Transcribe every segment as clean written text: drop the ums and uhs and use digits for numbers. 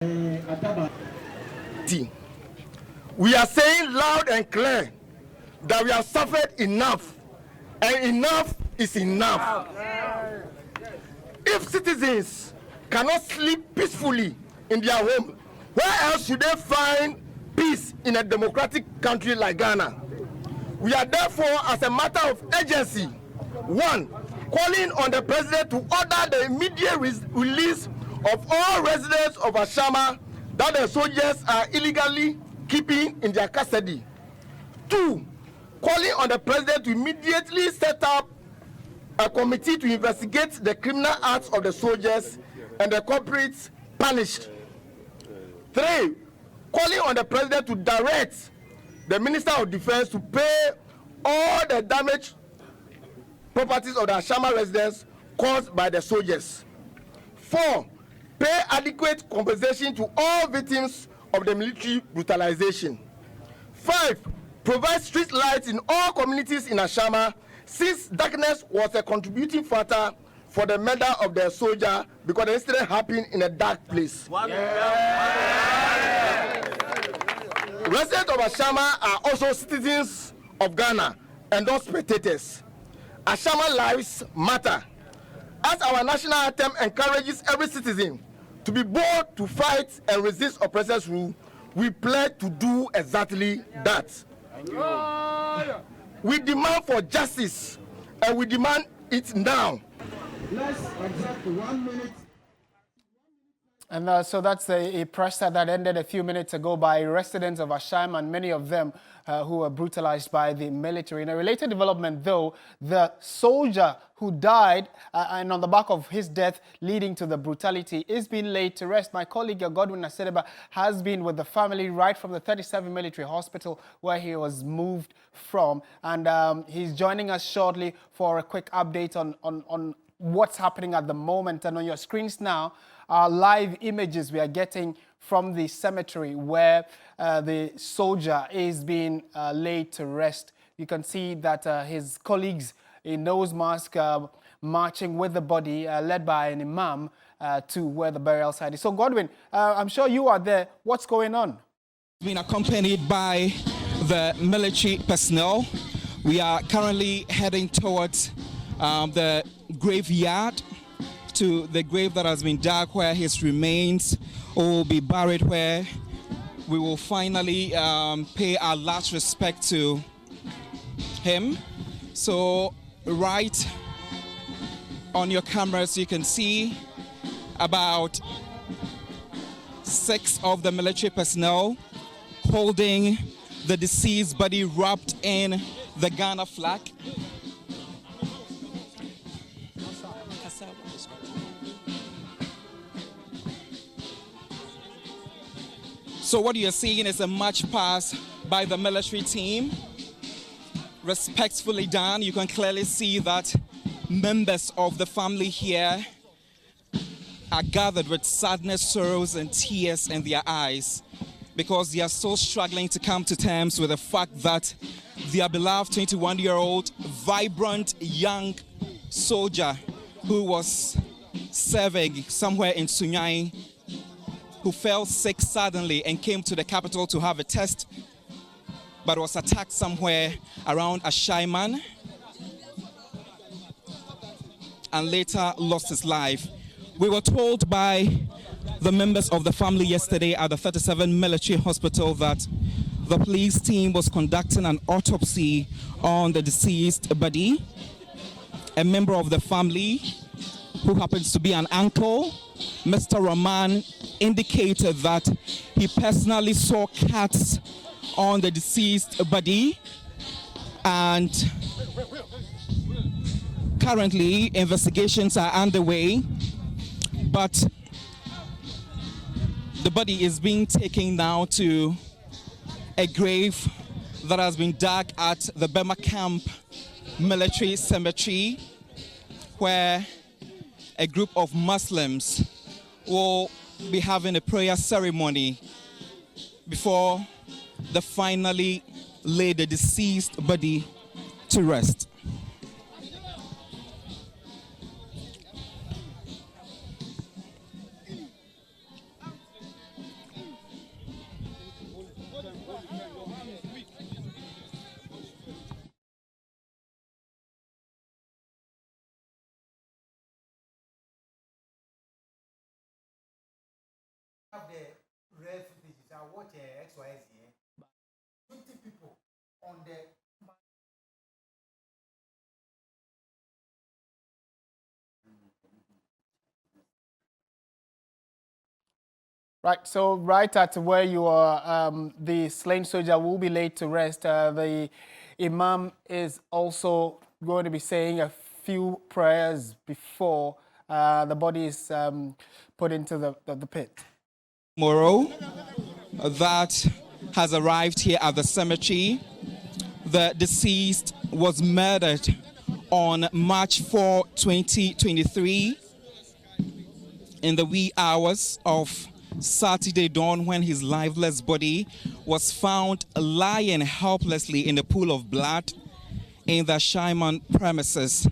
We are saying loud and clear that we have suffered enough, and enough is enough. If citizens cannot sleep peacefully in their home, where else should they find peace in a democratic country like Ghana? We are therefore, as a matter of urgency, one, calling on the president to order the immediate release of all residents of Ashaiman that the soldiers are illegally keeping in their custody. Two, calling on the president to immediately set up a committee to investigate the criminal acts of the soldiers and the culprits punished. Three, calling on the president to direct the Minister of Defense to pay all the damaged properties of the Ashaiman residents caused by the soldiers. Four, pay adequate compensation to all victims of the military brutalization. Five, provide street lights in all communities in Ashaiman, since darkness was a contributing factor for the murder of the soldier, because the incident happened in a dark place. Residents of Ashaiman are also citizens of Ghana and not spectators. Ashaiman lives matter. As our national anthem encourages every citizen to be bold to fight and resist oppressors' rule, we pledge to do exactly that. We demand for justice, and we demand it now. Let's observe 1 minute. And so that's a press that ended a few minutes ago by residents of Ashaiman, and many of them who were brutalized by the military. In a related development, though, the soldier who died and on the back of his death leading to the brutality is being laid to rest. My colleague Godwin Asedeba has been with the family right from the 37 military hospital where he was moved from. And he's joining us shortly for a quick update on what's happening at the moment. And on your screens now are live images we are getting from the cemetery where the soldier is being laid to rest. You can see that his colleagues in nose mask marching with the body, led by an imam, to where the burial site is. So Godwin, I'm sure you are there. What's going on? Being accompanied by the military personnel. We are currently heading towards the graveyard, to the grave that has been dug where his remains will be buried, where we will finally pay our last respect to him. So right on your cameras you can see about 6 of the military personnel holding the deceased body wrapped in the Ghana flag. So what you're seeing is a march past by the military team, respectfully done. You can clearly see that members of the family here are gathered with sadness, sorrows, and tears in their eyes, because they are so struggling to come to terms with the fact that their beloved 21-year-old, vibrant young soldier who was serving somewhere in Sunyai, who fell sick suddenly and came to the capital to have a test, but was attacked somewhere around Ashaiman and later lost his life. We were told by the members of the family yesterday at the 37 military hospital that the police team was conducting an autopsy on the deceased body. A member of the family, who happens to be an uncle, Mr. Rahman, indicated that he personally saw cuts on the deceased body, and currently investigations are underway, but the body is being taken now to a grave that has been dug at the Bema Camp Military Cemetery, where a group of Muslims will be having a prayer ceremony before they finally lay the deceased body to rest. have the rare footage. I watch XYZ. 20 people on the. Right, so right at where you are, the slain soldier will be laid to rest. The Imam is also going to be saying a few prayers before the body is put into the pit. Tomorrow, that has arrived here at the cemetery. The deceased was murdered on March 4, 2023, in the wee hours of Saturday dawn, when his lifeless body was found lying helplessly in a pool of blood in the Ashaiman premises.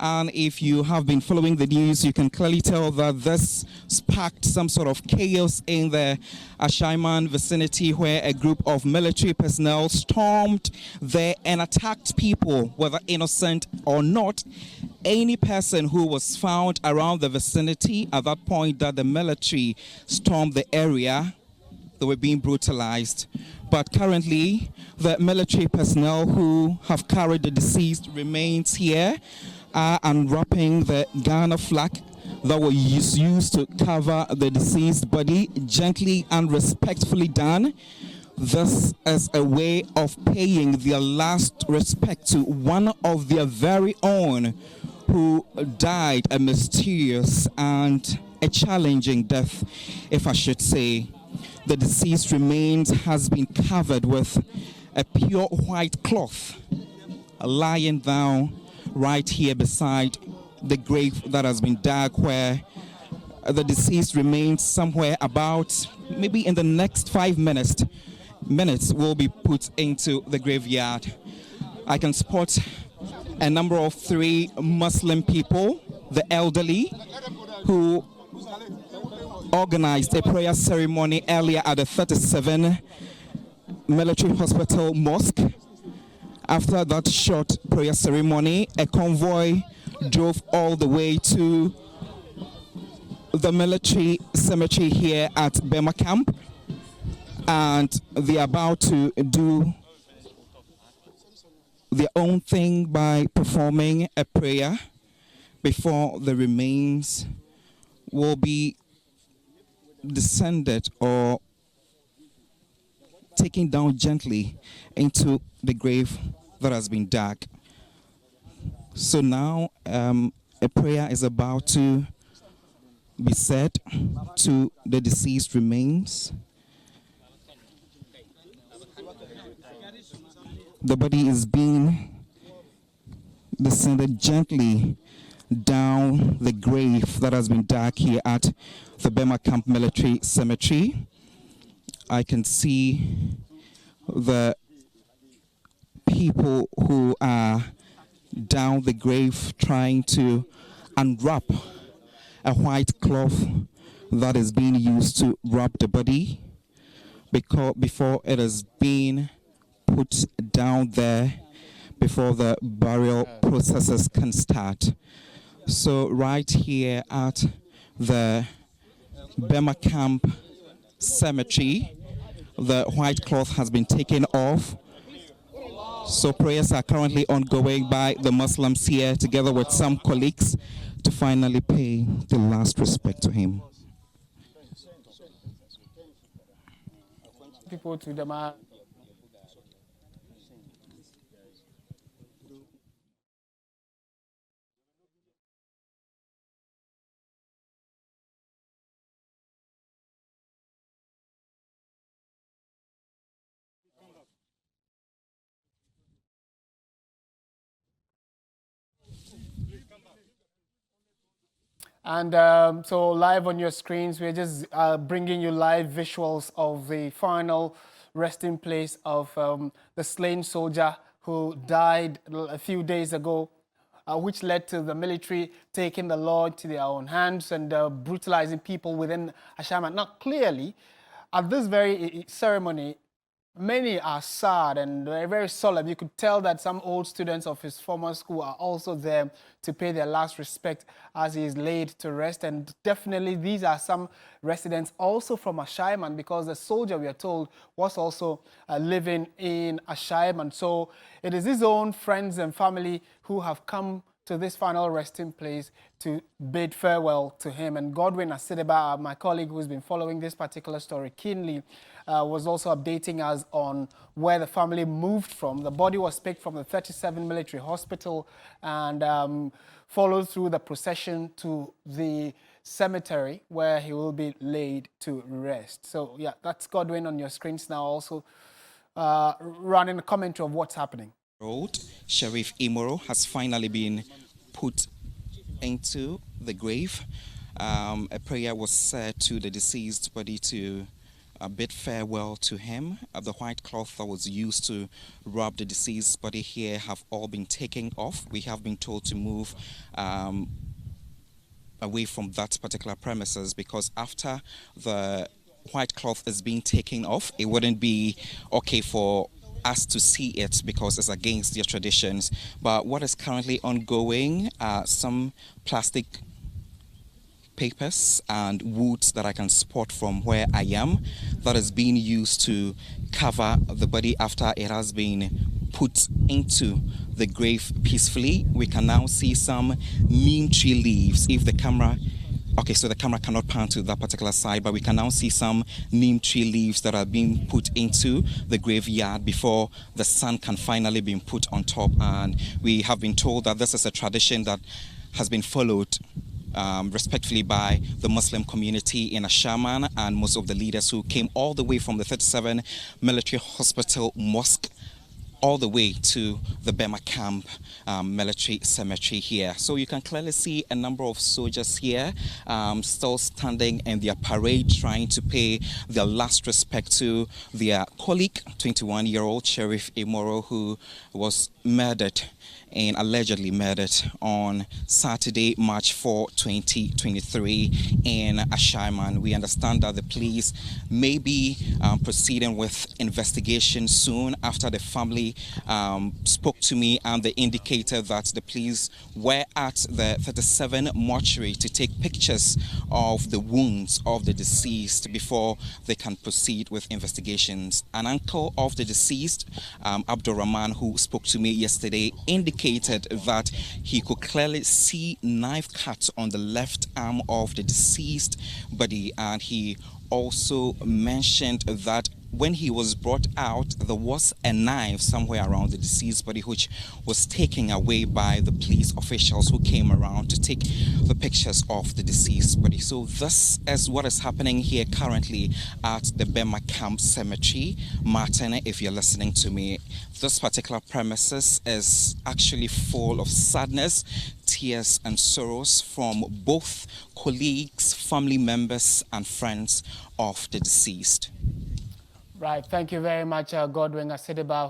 And if you have been following the news, you can clearly tell that this sparked some sort of chaos in the Ashaiman vicinity, where a group of military personnel stormed there and attacked people, whether innocent or not. Any person who was found around the vicinity at that point that the military stormed the area, they were being brutalized. But currently, the military personnel who have carried the deceased remains here are unwrapping the Ghana flag that was used to cover the deceased body, gently and respectfully done. This is a way of paying their last respect to one of their very own who died a mysterious and a challenging death, if I should say. The deceased remains has been covered with a pure white cloth, lying down right here beside the grave that has been dug, where the deceased remains somewhere about maybe in the next 5 minutes will be put into the graveyard. I can spot a number of 3 Muslim people, the elderly, who organized a prayer ceremony earlier at the 37 Military Hospital Mosque. After that short prayer ceremony, a convoy drove all the way to the military cemetery here at Bema Camp, and they are about to do their own thing by performing a prayer before the remains will be descended or taken down gently into the grave that has been dug. So now a prayer is about to be said to the deceased remains. The body is being descended gently down the grave that has been dug here at the Bema Camp Military Cemetery. I can see the people who are down the grave trying to unwrap a white cloth that is being used to wrap the body before it has been put down there, before the burial processes can start. So right here at the Bema Camp Cemetery, the white cloth has been taken off. So prayers are currently ongoing by the Muslims here, together with some colleagues, to finally pay the last respect to him. People to demand. And so live on your screens, we're just bringing you live visuals of the final resting place of the slain soldier who died a few days ago, which led to the military taking the law into their own hands and brutalizing people within Ashaiman. Now, clearly, at this very ceremony, Many are sad and they're very solemn. You could tell that some old students of his former school are also there to pay their last respect as he is laid to rest. And definitely these are some residents also from Ashaiman, because the soldier, we are told, was also living in Ashaiman. So it is his own friends and family who have come to this final resting place to bid farewell to him. And Godwin Asideba, my colleague who's been following this particular story keenly, was also updating us on where the family moved from. The body was picked from the 37 military hospital and followed through the procession to the cemetery where he will be laid to rest. So yeah, that's Godwin on your screens now, also running a commentary of what's happening. Road, Sheriff Imoro has finally been put into the grave. A prayer was said to the deceased body to bid farewell to him. The white cloth that was used to wrap the deceased body here have all been taken off. We have been told to move away from that particular premises, because after the white cloth is being taken off, it wouldn't be okay for us to see it because it's against their traditions. But what is currently ongoing are some plastic papers and woods that I can spot from where I am that is being used to cover the body after it has been put into the grave peacefully. We can now see some neem tree leaves. If the camera, okay, so the camera cannot pan to that particular side, but we can now see some neem tree leaves that are being put into the graveyard before the sun can finally be put on top. And we have been told that this is a tradition that has been followed respectfully by the Muslim community in Ashaiman and most of the leaders who came all the way from the 37 military hospital mosque all the way to the Bema camp military cemetery here. So you can clearly see a number of soldiers here still standing in their parade, trying to pay their last respect to their colleague, 21-year-old Sheriff Imoro, who was murdered and allegedly murdered on Saturday, March 4, 2023 in Ashaiman. We understand that the police may be proceeding with investigation soon. After the family spoke to me, and they indicated that the police were at the 37 mortuary to take pictures of the wounds of the deceased before they can proceed with investigations. An uncle of the deceased, Abdul Rahman, who spoke to me yesterday, indicated that he could clearly see knife cuts on the left arm of the deceased body, and he also mentioned that when he was brought out, there was a knife somewhere around the deceased body, which was taken away by the police officials who came around to take the pictures of the deceased body. So this is what is happening here currently at the Bema Camp Cemetery. Martin, if you're listening to me, this particular premises is actually full of sadness, tears and sorrows from both colleagues, family members and friends of the deceased. Right, thank you very much, Godwin Asideba.